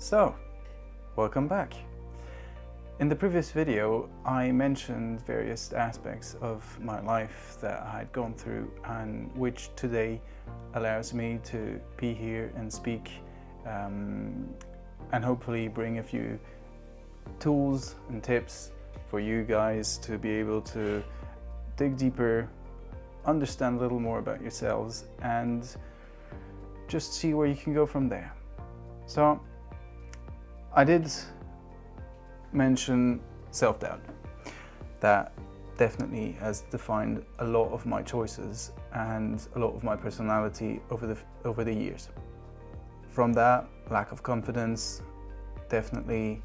So, welcome back. In the previous video, I mentioned various aspects of my life that I had gone through and which today allows me to be here and speak and hopefully bring a few tools and tips for you guys to be able to dig deeper, understand a little more about yourselves and just see where you can go from there. So, I did mention self-doubt. That definitely has defined a lot of my choices and a lot of my personality over the years. From that, lack of confidence, definitely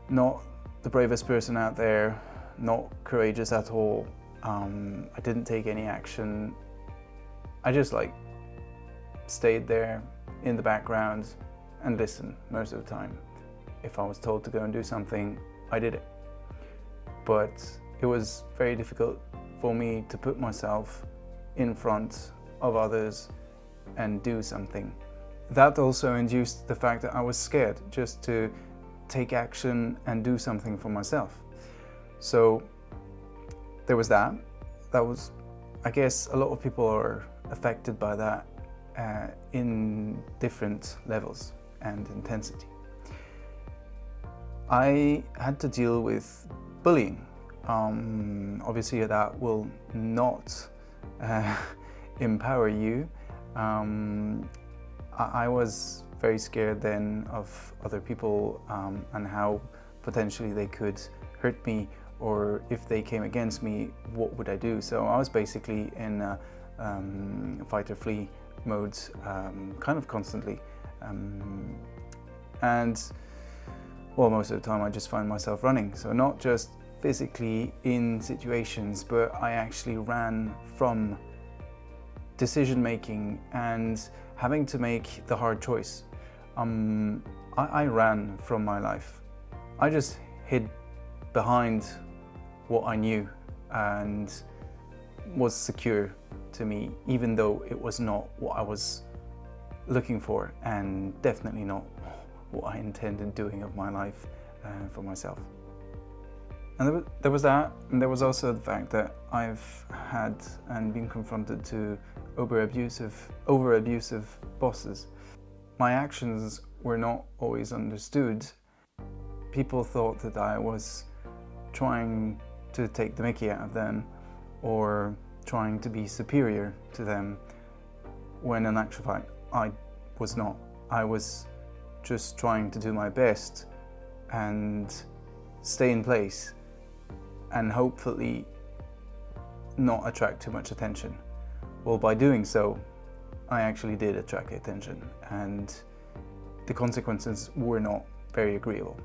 not the bravest person out there, not courageous at all. I didn't take any action. I just stayed there in the background and listened most of the time. If I was told to go and do something, I did it. But it was very difficult for me to put myself in front of others and do something. That also induced the fact that I was scared just to take action and do something for myself. So there was that. That was, I guess, a lot of people are affected by that in different levels and intensity. I had to deal with bullying. Obviously that will not empower you. I was very scared then of other people and how potentially they could hurt me, or if they came against me, what would I do? So I was basically in a fight or flee mode kind of constantly. And well, most of the time I just find myself running. So not just physically in situations, but I actually ran from decision making and having to make the hard choice. I ran from my life. I just hid behind what I knew and was secure to me, even though it was not what I was looking for and definitely not what I intended doing of my life for myself. And there was that, and there was also the fact that I've had and been confronted to over abusive bosses. My actions were not always understood. People thought that I was trying to take the mickey out of them or trying to be superior to them, when in actual fact I was not. I was just trying to do my best and stay in place and hopefully not attract too much attention. Well, by doing so, I actually did attract attention, and the consequences were not very agreeable.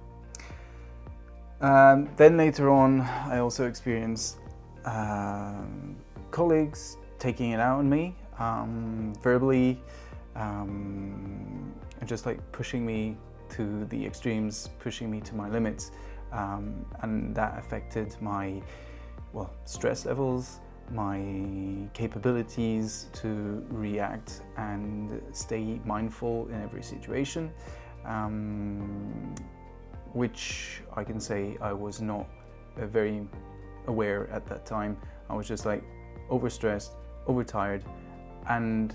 Then later on, I also experienced colleagues taking it out on me, verbally, and just pushing me to the extremes, pushing me to my limits, and that affected my stress levels, my capabilities to react and stay mindful in every situation, which I can say I was not very aware at that time. I was just overstressed, overtired, and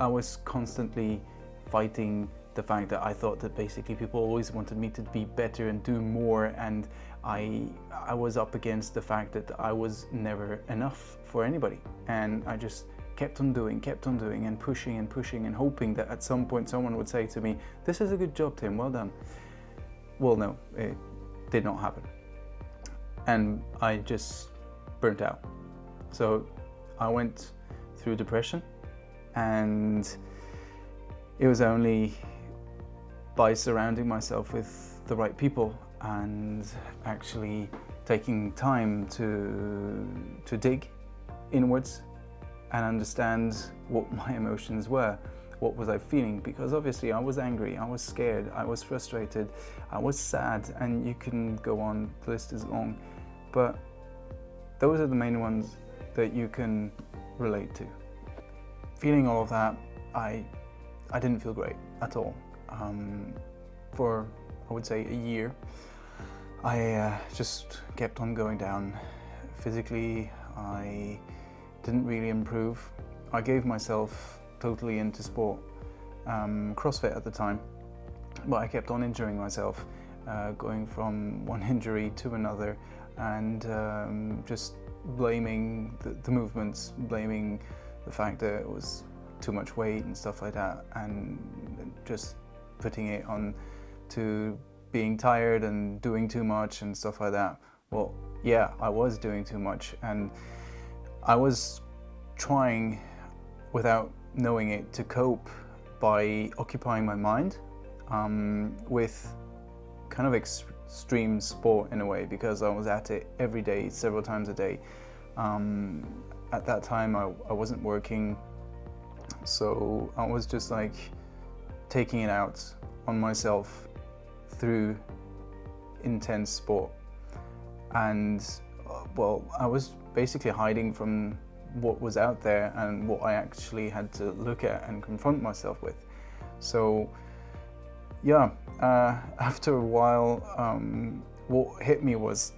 I was constantly fighting the fact that I thought that basically people always wanted me to be better and do more, and I was up against the fact that I was never enough for anybody, and I just kept on doing and pushing and hoping that at some point someone would say to me, "This is a good job, Tim, well done." Well, no, it did not happen, and I just burnt out. So I went through depression, and it was only by surrounding myself with the right people and actually taking time to dig inwards and understand what my emotions were. What was I feeling? Because obviously I was angry, I was scared, I was frustrated, I was sad, and you can go on, the list is long. But those are the main ones that you can relate to. Feeling all of that, I didn't feel great at all. for, I would say, a year. I just kept on going down. Physically, I didn't really improve. I gave myself totally into sport, CrossFit at the time, but I kept on injuring myself, going from one injury to another, and just blaming the movements, blaming the fact that it was too much weight and stuff like that, and just putting it on to being tired and doing too much and stuff like that. Well, yeah, I was doing too much, and I was trying, without knowing it, to cope by occupying my mind with kind of extreme sport in a way, because I was at it every day, several times a day. At that time I wasn't working, so I was just like taking it out on myself through intense sport. And well, I was basically hiding from what was out there and what I actually had to look at and confront myself with. So yeah, after a while, what hit me was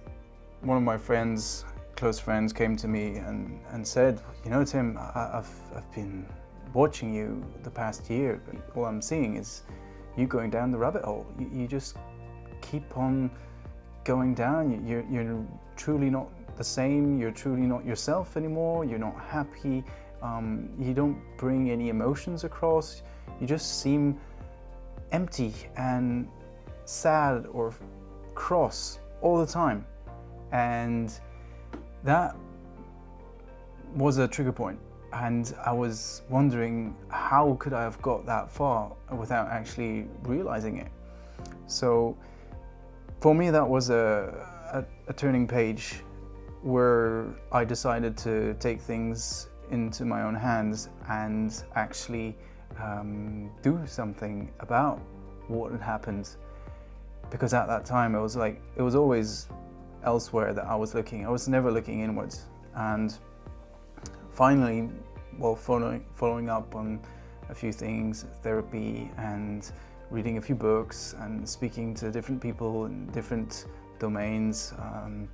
one of my friends, close friends, came to me and said, you know, Tim, I've been watching you the past year. All I'm seeing is you going down the rabbit hole. You just keep on going down. You're truly not the same. You're truly not yourself anymore. You're not happy. You don't bring any emotions across. You just seem empty and sad or cross all the time. And that was a trigger point. And I was wondering, how could I have got that far without actually realizing it? So for me, that was a turning page where I decided to take things into my own hands and actually do something about what had happened. Because at that time, it was always elsewhere that I was looking. I was never looking inwards. And finally, well, following up on a few things, therapy and reading a few books and speaking to different people in different domains,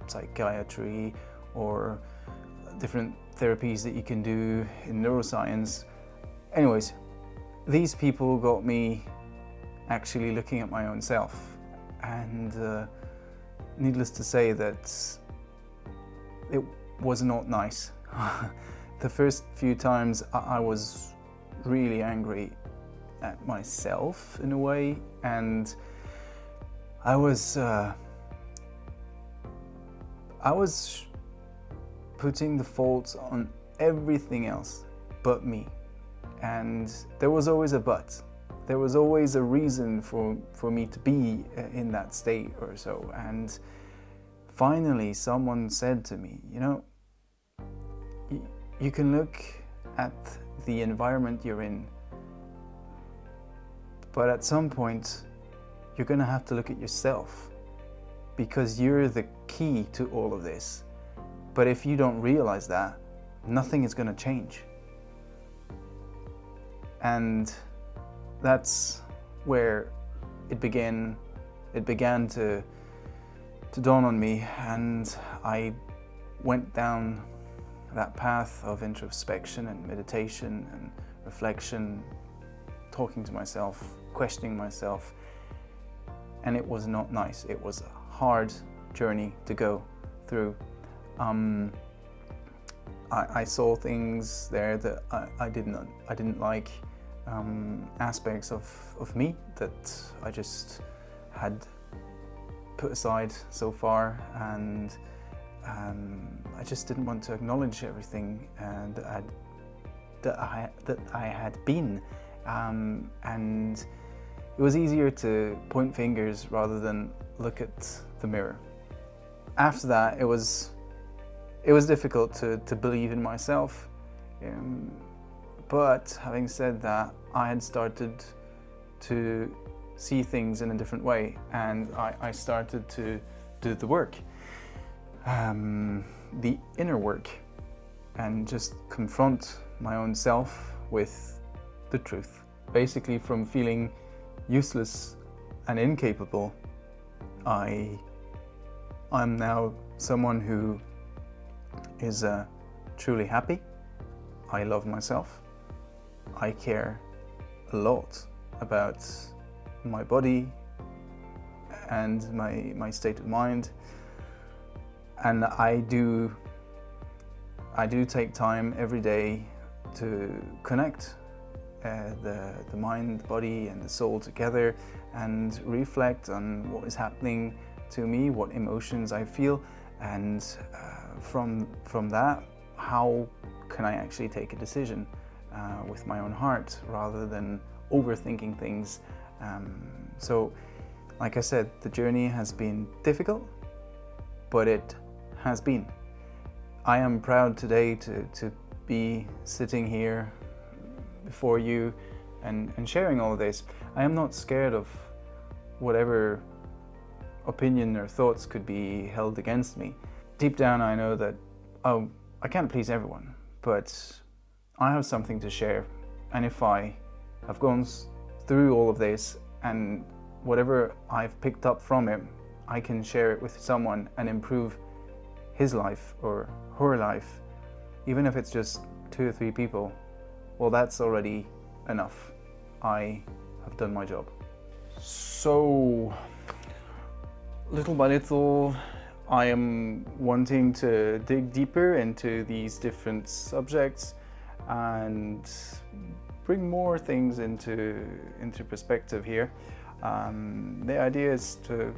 psychiatry or different therapies that you can do in neuroscience. Anyways, these people got me actually looking at my own self, and needless to say that it was not nice. The first few times I was really angry at myself in a way, and I was putting the fault on everything else but me. And there was always a but. There was always a reason for me to be in that state or so. And finally someone said to me, you know, you can look at the environment you're in, but at some point you're going to have to look at yourself, because you're the key to all of this. But if you don't realize that, nothing is going to change. And that's where it began to dawn on me, and I went down that path of introspection and meditation and reflection, talking to myself, questioning myself, and it was not nice. It was a hard journey to go through. I saw things there that I didn't like, aspects of me that I just had put aside so far, and I just didn't want to acknowledge everything that I had been, and it was easier to point fingers rather than look at the mirror. After that, it was difficult to believe in myself, but having said that, I had started to see things in a different way, and I started to do the work, the inner work, and just confront my own self with the truth. Basically, from feeling useless and incapable, I'm now someone who is truly happy. I love myself. I care a lot about my body and my state of mind, and I do take time every day to connect the mind, the body and the soul together and reflect on what is happening to me, what emotions I feel, and from that, how can I actually take a decision with my own heart rather than overthinking things. So like I said, the journey has been difficult, but it has been. I am proud today to be sitting here before you and sharing all of this. I am not scared of whatever opinion or thoughts could be held against me. Deep down I know that, I can't please everyone, but I have something to share, and if I have gone through all of this and whatever I've picked up from it, I can share it with someone and improve his life or her life, even if it's just 2 or 3 people, well, that's already enough. I have done my job. So, little by little, I am wanting to dig deeper into these different subjects and bring more things into perspective here. The idea is to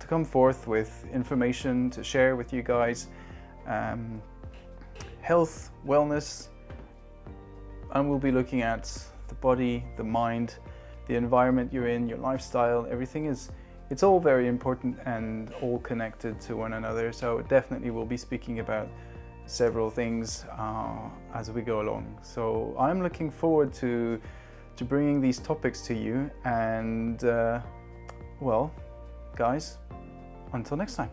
come forth with information to share with you guys, health, wellness, and we'll be looking at the body, the mind, the environment you're in, your lifestyle. Everything it's all very important and all connected to one another, so definitely we'll be speaking about several things as we go along. So I'm looking forward to bringing these topics to you, and well, guys, until next time.